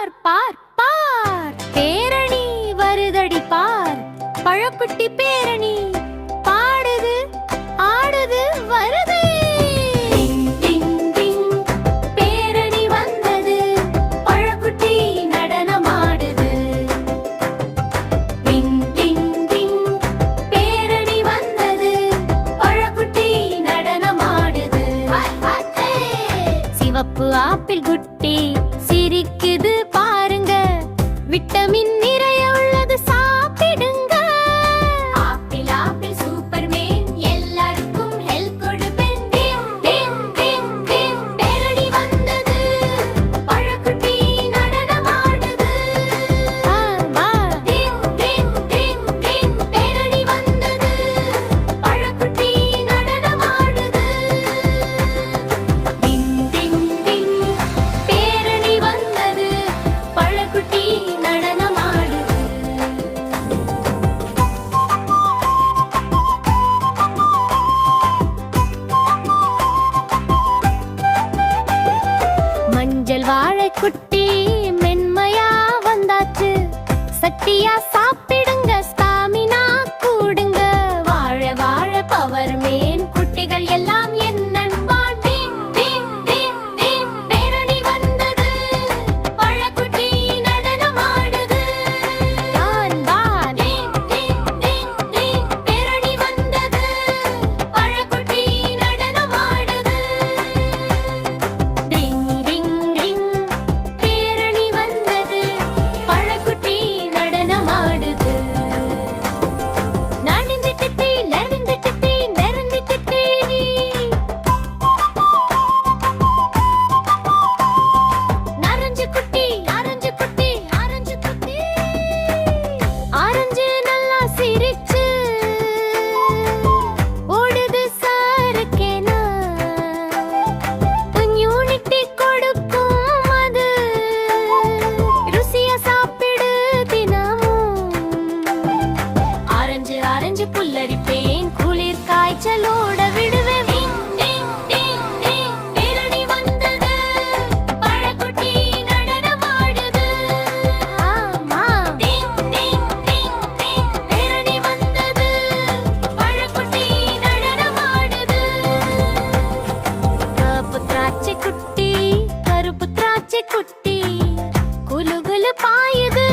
பார் பார் பார் பேரணி வருதடி பார் பழக்குட்டி பேரணி பாடுது ஆடுது வருது டிங் டிங் டிங் பேரணி வந்தது பழக்குட்டி நடனமாடுது டிங் டிங் டிங் பேரணி வந்தது பழக்குட்டி நடனமாடுது சிவப்பு ஆப்பிள் குட்டி சிரிக்குது பாருங்க விட்டமின் நிறைய உள்ளது சாப்பிடுங்க ஆப்பிள் ஆப்பிள் சூப்பர்மேன் எல்லாருக்கும் ஹெல்ப் கொடுப்பேன் டிங் டிங் டிங் டிங் பேரணி வந்தது பழக்குட்டி நடனமாடுது ஆமா டிங் டிங் டிங் டிங் பேரணி வந்தது பழக்குட்டி நடனமாடுது டிங் டிங் டிங் பேரணி வந்தது பழக்குட்டி நடனமாடுது மஞ்சள் வாழைக்குட்டி மென்மையா வந்தாச்சு சட்டியா சாப்பிடுங்க ஸ்டாமினா கூடுங்க வாழ வாழ பவர் மேன் குட்டிகள் எல்லாம் என் நண்பா டிங் டிங் டிங் டிங் பேரணி வந்தது பழக்குட்டி நடனமாடுது நான் தான் டிங் டிங் டிங் டிங் பேரணி வந்தது பழக்குட்டி நடனமாடுது டிங் டிங் டிங் பேரணி வந்தது பழக்குட்டி நடனமாடுது நடந்துட்டு நடந்துட்டு நடந்துட்டு நரஞ்சு குட்டி ஆரஞ்சு குட்டி ஆரஞ்சு குட்டி ஆரஞ்சு நல்லா சிரிச்சு ஓடுது சாருக்கேனா யூனிட்டி கொடுக்கும் அது ருசியா சாப்பிடு தினமும் ஆரஞ்சு ஆரஞ்சு புல்லரிப்பேன் குளிர் காய்ச்சலோட விடுவேன் டிங் டிங் டிங் டிங் பேரணி வந்தது பழக்குட்டி நடனமாடுது ஆமா டிங் டிங் டிங் டிங் பேரணி வந்தது பழக்குட்டி நடனமாடுது கருப்பு திராட்சை குட்டி குலுகுலு பாயுது